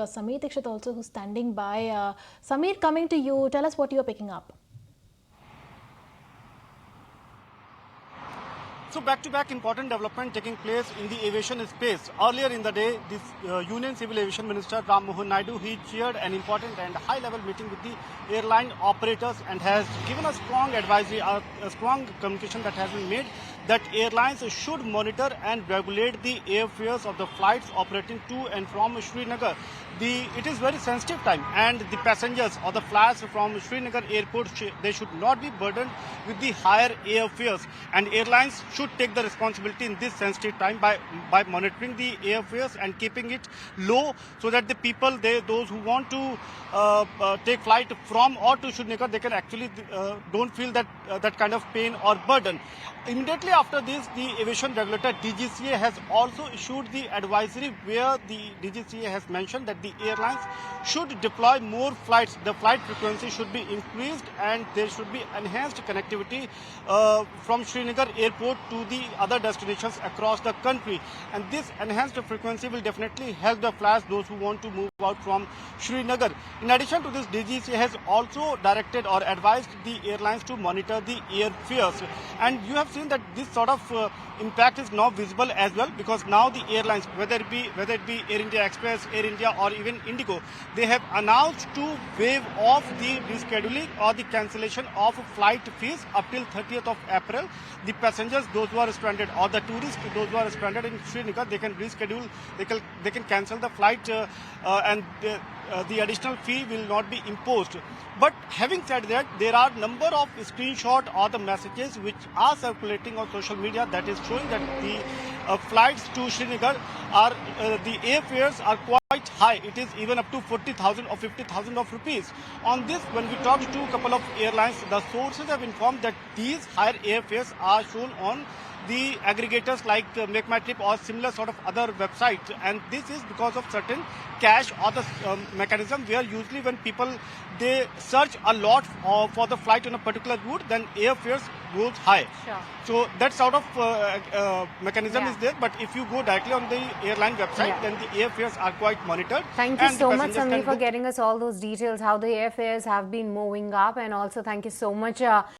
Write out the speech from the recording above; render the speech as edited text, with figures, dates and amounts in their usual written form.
Sameer Dixit also, who's standing by. Sameer, coming to you, tell us what you are picking up. So back-to-back important development taking place in the aviation space. Earlier in the day, this Union Civil Aviation Minister Ram Mohan Naidu, he chaired an important and high-level meeting with the airline operators and has given a strong advisory, a strong communication that has been made that airlines should monitor and regulate the airfares of the flights operating to and from Srinagar. It is very sensitive time, and the passengers or the flights from Srinagar airport, they should not be burdened with the higher airfares, and airlines should take the responsibility in this sensitive time by monitoring the airfares and keeping it low, so that the people, those who want to take flight from or to Srinagar, they can actually don't feel that kind of pain or burden. Immediately after this, the aviation regulator DGCA has also issued the advisory where the DGCA has mentioned that the airlines should deploy more flights. The flight frequency should be increased and there should be enhanced connectivity from Srinagar airport to the other destinations across the country. And this enhanced frequency will definitely help the flights, those who want to move out from Srinagar. In addition to this, DGCA has also directed or advised the airlines to monitor the airfares. And you have seen that this sort of impact is now visible as well, because now the airlines, whether it be Air India Express, Air India or even Indigo, they have announced to waive off the rescheduling or the cancellation of flight fees up till 30th of April. The passengers, those who are stranded, or the tourists, those who are stranded in Srinagar, they can reschedule, they can cancel the flight and the additional fee will not be imposed. But having said that, there are number of screenshots or the messages which are circulating on social media that is showing that the flights to Srinagar are the airfares are quite high. It is even up to 40,000 or 50,000 of rupees. On this, when we talked to a couple of airlines, the sources have informed that these higher airfares are shown on the aggregators like Make My Trip or similar sort of other websites, and this is because of certain cache or the mechanism where usually when people they search a lot for the flight on a particular route, then airfares goes high. Sure. So that sort of mechanism is there, but if you go directly on the airline website, then the airfares are quite monitored. Thank you so much, Sameer, for getting us all those details, how the airfares have been moving up, and also thank you so much